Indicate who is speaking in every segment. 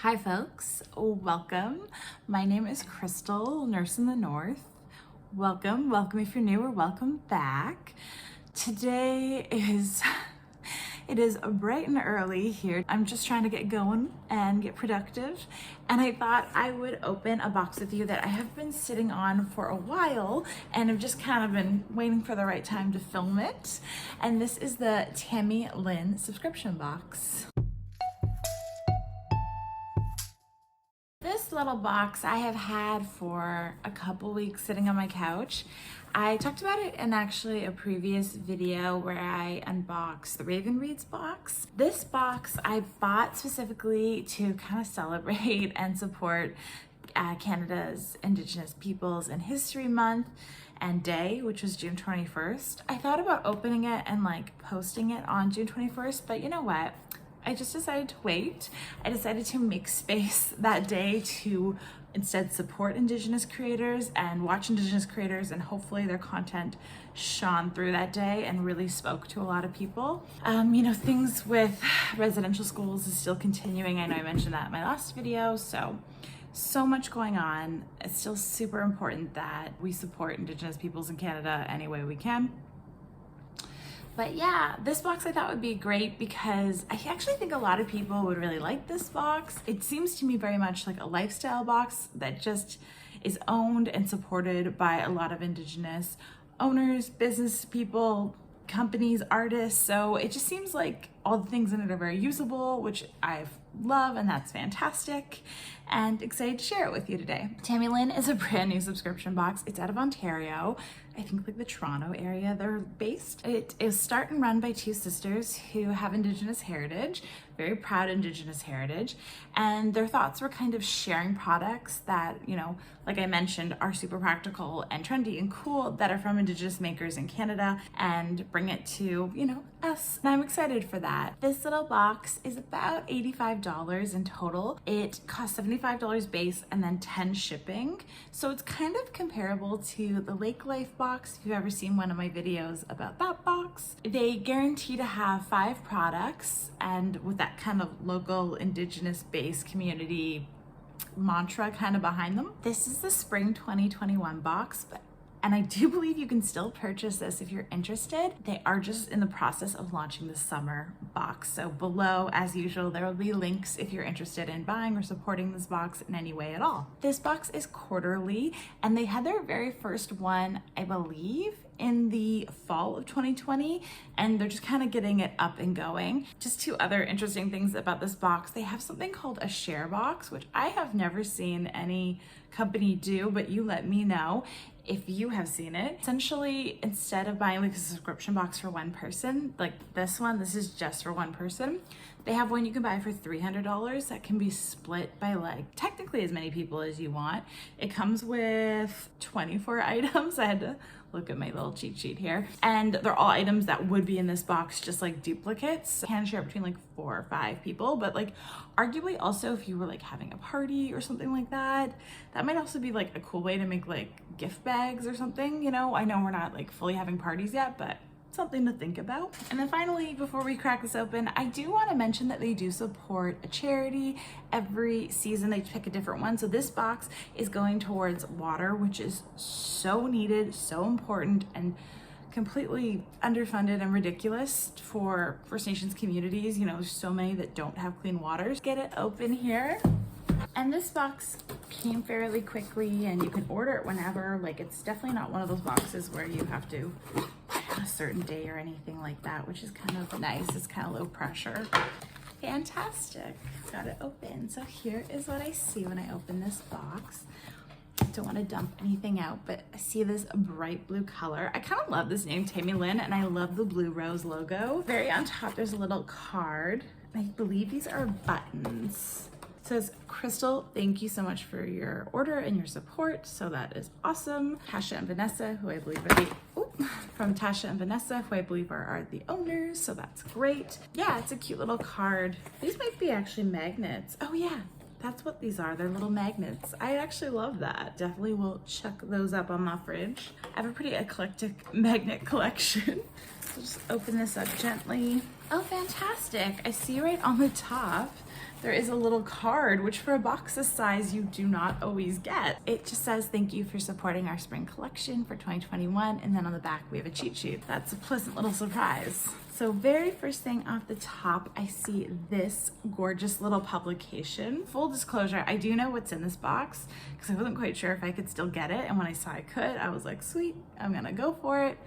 Speaker 1: Hi folks, welcome. My name is Crystal, nurse in the north. Welcome if you're new, or welcome back. Today it is bright and early here. I'm just trying to get going and get productive. And I thought I would open a box with you that I have been sitting on for a while and have just kind of been waiting for the right time to film it. And this is the Tammy Lynn subscription box. This little box I have had for a couple weeks sitting on my couch. I talked about it in actually a previous video where I unboxed the Raven Reads box. This box I bought specifically to kind of celebrate and support Canada's Indigenous Peoples and History Month and Day, which was June 21st. I thought about opening it and posting it on June 21st, but you know what? I just decided to wait. I decided to make space that day to instead support Indigenous creators and watch Indigenous creators, and hopefully their content shone through that day and really spoke to a lot of people. Things with residential schools is still continuing. I know I mentioned that in my last video, so much going on. It's still super important that we support Indigenous peoples in Canada any way we can. But yeah, this box I thought would be great because I actually think a lot of people would really like this box. It seems to me very much like a lifestyle box that just is owned and supported by a lot of Indigenous owners, business people, companies, artists. So it just seems like all the things in it are very usable, which I love, and that's fantastic, and excited to share it with you today. Tammy Lynn is a brand new subscription box. It's out of Ontario. I think the Toronto area they're based. It is start and run by two sisters who have Indigenous heritage, very proud Indigenous heritage, and their thoughts were kind of sharing products that, like I mentioned, are super practical and trendy and cool that are from Indigenous makers in Canada, and bring it to, us. And I'm excited for that. This little box is about $85 in total. It costs $75 base and then $10 shipping. So it's kind of comparable to the Lake Life box, if you've ever seen one of my videos about that box. They guarantee to have 5 products, and with that kind of local Indigenous based community mantra kind of behind them. This is the spring 2021 box, and I do believe you can still purchase this if you're interested. They are just in the process of launching the summer box. So below, as usual, there will be links if you're interested in buying or supporting this box in any way at all. This box is quarterly, and they had their very first one, I believe, in the fall of 2020, and they're just kind of getting it up and going. Just 2 other interesting things about this box. They have something called a share box, which I have never seen any company do, but you let me know if you have seen it. Essentially, instead of buying a subscription box for one person, like this one, this is just for one person. They have one you can buy for $300 that can be split by technically as many people as you want. It comes with 24 items. I had to look at my little cheat sheet here. And they're all items that would be in this box, just like duplicates. You can share between 4 or 5 people, but arguably also if you were having a party or something like that, that might also be a cool way to make gift bags or something. I know we're not fully having parties yet, but something to think about. And then finally, before we crack this open, I do want to mention that they do support a charity. Every season they pick a different one. So this box is going towards water, which is so needed, so important, and completely underfunded and ridiculous for First Nations communities. There's so many that don't have clean water. Get it open here. And this box came fairly quickly, and you can order it whenever. It's definitely not one of those boxes where you have to a certain day or anything like that, which is kind of nice. It's kind of low pressure. Fantastic. Got it open. So here is what I see when I open this box. I don't want to dump anything out, but I see this bright blue color. I kind of love this name, Tammy Lynn, and I love the blue rose logo. Very on top, there's a little card. I believe these are buttons. It says, Crystal, thank you so much for your order and your support. So that is awesome. Tasha and Vanessa, who I believe are from Tasha and Vanessa, who I believe are the owners. So that's great. Yeah, it's a cute little card. These might be actually magnets. Oh yeah, that's what these are. They're little magnets. I actually love that. Definitely will chuck those up on my fridge. I have a pretty eclectic magnet collection. So just open this up gently. Oh, fantastic. I see right on the top there is a little card, which for a box this size, you do not always get. It just says, thank you for supporting our spring collection for 2021. And then on the back, we have a cheat sheet. That's a pleasant little surprise. So very first thing off the top, I see this gorgeous little publication. Full disclosure, I do know what's in this box because I wasn't quite sure if I could still get it. And when I saw I could, I was like, sweet, I'm gonna go for it.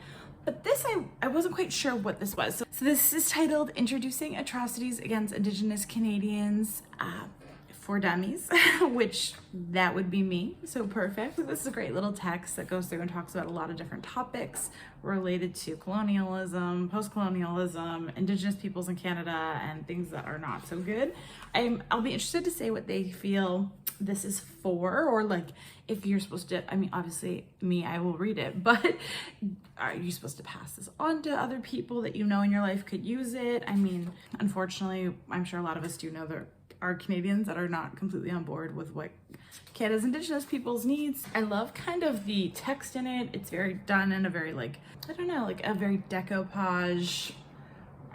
Speaker 1: But this, I wasn't quite sure what this was. So this is titled Introducing Atrocities Against Indigenous Canadians for Dummies, which that would be me, so perfect. This is a great little text that goes through and talks about a lot of different topics related to colonialism, post-colonialism, Indigenous peoples in Canada, and things that are not so good. I'll be interested to say what they feel this is for, or like if you're supposed to, I mean, obviously me, I will read it, but are you supposed to pass this on to other people that you know in your life could use it? I mean, unfortunately, I'm sure a lot of us do know there are Canadians that are not completely on board with what Canada's Indigenous peoples needs. I love kind of the text in it. It's very done in a very like, I don't know, like a very decoupage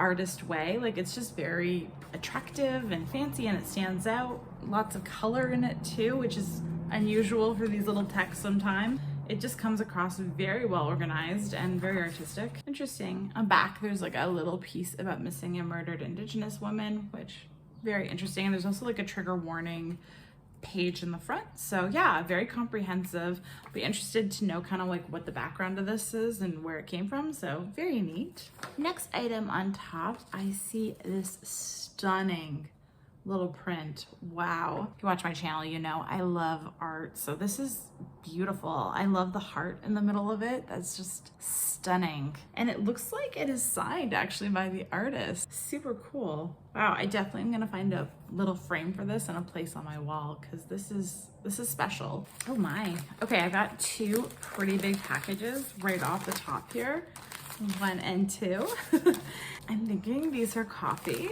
Speaker 1: artist way. Like it's just very attractive and fancy and it stands out. Lots of color in it too, which is unusual for these little texts sometimes. It just comes across very well organized and very artistic. Interesting. On back, there's like a little piece about missing and murdered Indigenous women, which very interesting. And there's also like a trigger warning page in the front. So yeah, very comprehensive. Be interested to know kind of like what the background of this is and where it came from. So very neat. Next item on top, I see this stunning little print. Wow. If you watch my channel, you know I love art. So this is beautiful. I love the heart in the middle of it. That's just stunning. And it looks like it is signed actually by the artist. Super cool. Wow, I definitely am gonna find a little frame for this and a place on my wall because this is special. Oh my. Okay, I got two pretty big packages right off the top here. 1 and 2. I'm thinking these are coffee.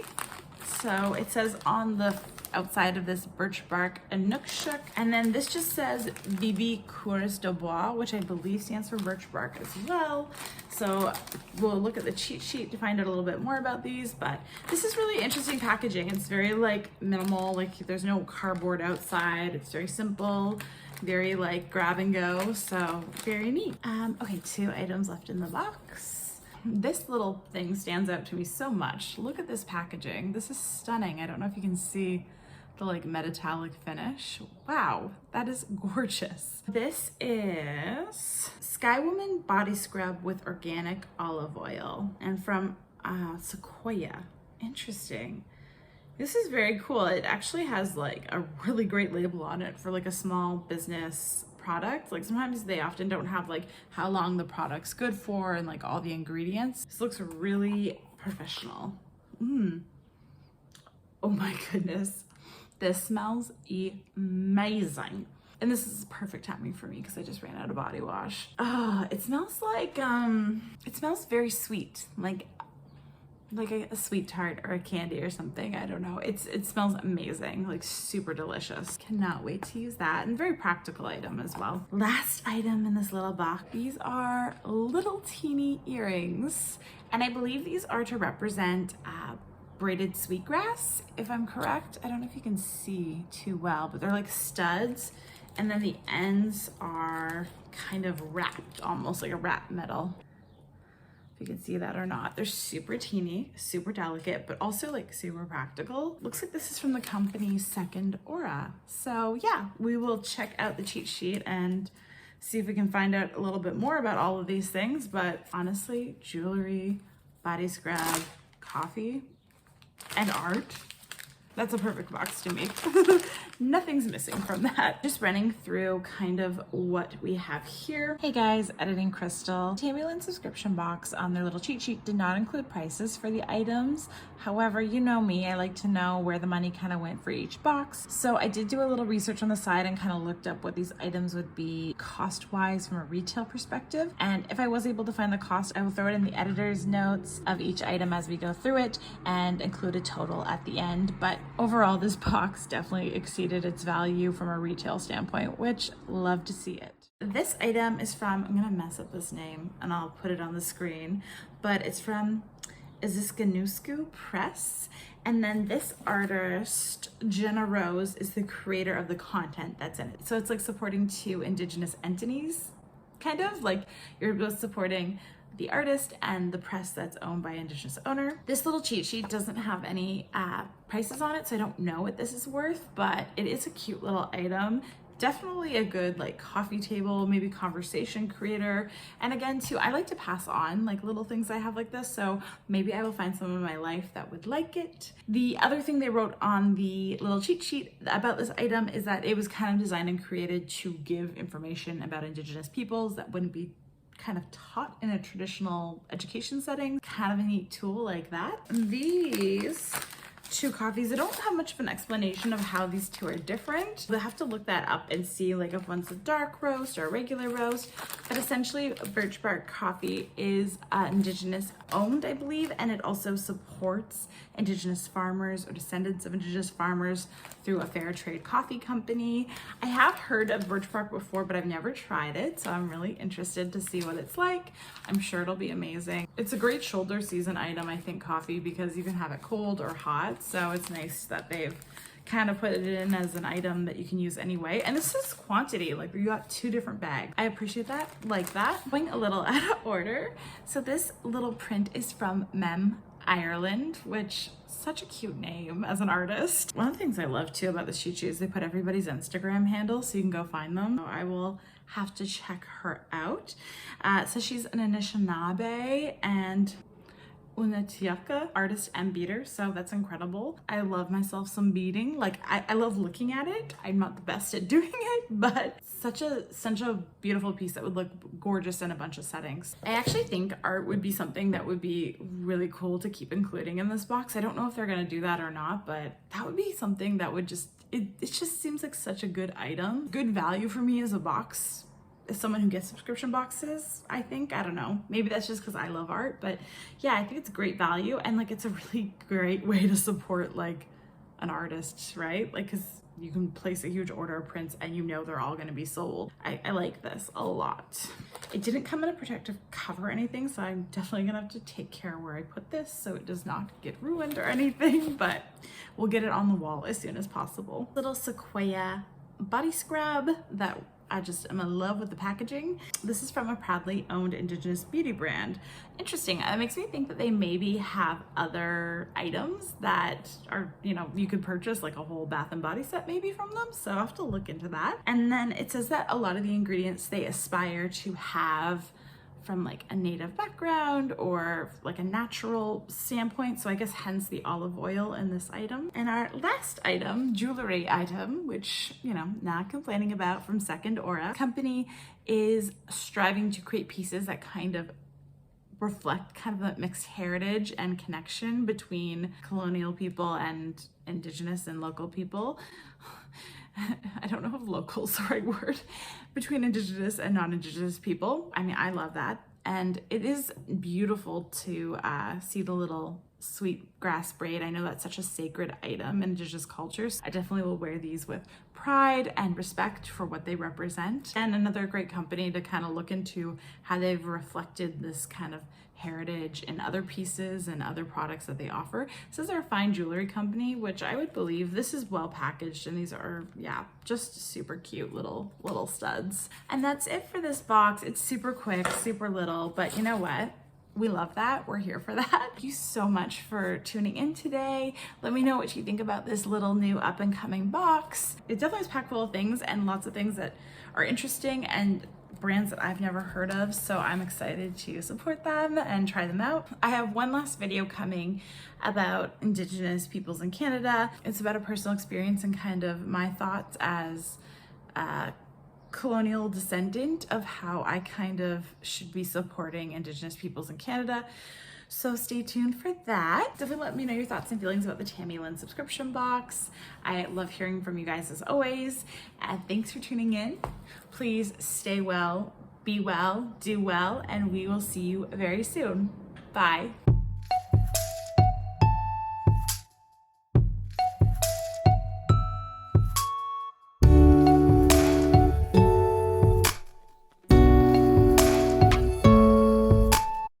Speaker 1: So it says on the outside of this birch bark xoxo, and then this just says Vivi Cours de Bois, which I believe stands for birch bark as well. So we'll look at the cheat sheet to find out a little bit more about these, but this is really interesting packaging. It's very like minimal, like there's no cardboard outside. It's very simple, very like grab and go. So very neat. Okay, 2 items left in the box. This little thing stands out to me so much. Look at this packaging. This is stunning. I don't know if you can see the like metallic finish. Wow, that is gorgeous. This is Skywoman Body Scrub with Organic Olive Oil and from Sequoia. Interesting. This is very cool. It actually has like a really great label on it for like a small business product. Like sometimes they often don't have like how long the product's good for and like all the ingredients. This looks really professional. Oh my goodness. This smells amazing. And this is perfect timing for me because I just ran out of body wash. It smells like, it smells very sweet. Like a sweet tart or a candy or something. I don't know. It smells amazing, like super delicious. Cannot wait to use that, and very practical item as well. Last item in this little box. These are little teeny earrings, and I believe these are to represent braided sweetgrass, if I'm correct. I don't know if you can see too well, but they're like studs, and then the ends are kind of wrapped, almost like a wrap metal. If you can see that or not. They're super teeny, super delicate, but also like super practical. Looks like this is from the company Second Aura. So yeah, we will check out the cheat sheet and see if we can find out a little bit more about all of these things. But honestly, jewelry, body scrub, coffee, and art. That's a perfect box to me. Nothing's missing from that. Just running through kind of what we have here. Hey guys, Editing Crystal. Tammy Lynn subscription box on their little cheat sheet did not include prices for the items. However, you know me, I like to know where the money kind of went for each box. So I did do a little research on the side and kind of looked up what these items would be cost-wise from a retail perspective. And if I was able to find the cost, I will throw it in the editor's notes of each item as we go through it and include a total at the end. But overall, this box definitely exceeded its value from a retail standpoint, which love to see it. This item is from, I'm gonna mess up this name and I'll put it on the screen, but it's from Asssiniyiskew press. And then this artist, Jenna, is the creator of the content that's in it. So it's like supporting two Indigenous entities, kind of like you're both supporting the artist and the press that's owned by Indigenous owner. This little cheat sheet doesn't have any prices on it, so I don't know what this is worth, but it is a cute little item. Definitely a good like coffee table, maybe conversation creator. And again too, I like to pass on like little things I have like this, so maybe I will find someone in my life that would like it. The other thing they wrote on the little cheat sheet about this item is that it was kind of designed and created to give information about Indigenous peoples that wouldn't be kind of taught in a traditional education setting. Kind of a neat tool like that. These two coffees, I don't have much of an explanation of how these two are different. We'll have to look that up and see like if one's a dark roast or a regular roast. But essentially Birch Bark coffee is Indigenous owned, I believe, and it also supports Indigenous farmers or descendants of Indigenous farmers through a fair trade coffee company. I have heard of Birch Bark before, but I've never tried it, so I'm really interested to see what it's like. I'm sure it'll be amazing. It's a great shoulder season item, I think, coffee, because you can have it cold or hot, so it's nice that they've kind of put it in as an item that you can use anyway. And this is quantity, like you got 2 different bags. I appreciate that, like that. Going a little out of order. So this little print is from Mem Ireland, which such a cute name as an artist. One of the things I love too about this cheat sheet is they put everybody's Instagram handle so you can go find them. I will have to check her out. So she's an Anishinaabe and Untitled artist and beater, so that's incredible. I love myself some beading. Like I love looking at it. I'm not the best at doing it, but such a beautiful piece that would look gorgeous in a bunch of settings. I actually think art would be something that would be really cool to keep including in this box. I don't know if they're gonna do that or not, but that would be something that would just, it just seems like such a good item. Good value for me as a box. As someone who gets subscription boxes, I think, I don't know, maybe that's just because I love art, but yeah, I think it's great value, and like it's a really great way to support like an artist, right? Like, because you can place a huge order of prints and you know they're all going to be sold. I like this a lot. It didn't come in a protective cover or anything, so I'm definitely gonna have to take care where I put this so it does not get ruined or anything, but we'll get it on the wall as soon as possible. Little Sequoia body scrub that I just am in love with the packaging. This is from a proudly owned Indigenous beauty brand. Interesting. It makes me think that they maybe have other items that are, you know, you could purchase like a whole bath and body set maybe from them. So I'll have to look into that. And then it says that a lot of the ingredients they aspire to have from like a native background or like a natural standpoint. So I guess hence the olive oil in this item. And our last item, jewelry item, which, you know, not complaining about, from Second Aura. Company is striving to create pieces that kind of reflect kind of a mixed heritage and connection between colonial people and Indigenous and local people. I don't know if local's the right word, between Indigenous and non-Indigenous people. I mean, I love that. And it is beautiful to see the little Sweetgrass braid. I know that's such a sacred item in Indigenous cultures. I definitely will wear these with pride and respect for what they represent. And another great company to kind of look into how they've reflected this kind of heritage in other pieces and other products that they offer. This is our fine jewelry company, which I would believe this is well packaged, and these are, yeah, just super cute little studs. And that's it for this box. It's super quick, super little, but you know what? We love that. We're here for that. Thank you so much for tuning in today. Let me know what you think about this little new up and coming box. It definitely is packed full of things and lots of things that are interesting and brands that I've never heard of, so I'm excited to support them and try them out. I have one last video coming about Indigenous peoples in Canada. It's about a personal experience and kind of my thoughts as a colonial descendant of how I kind of should be supporting Indigenous peoples in Canada. So stay tuned for that. Definitely let me know your thoughts and feelings about the Tammy Lynn subscription box. I love hearing from you guys as always. And thanks for tuning in. Please stay well, be well, do well, and we will see you very soon. Bye.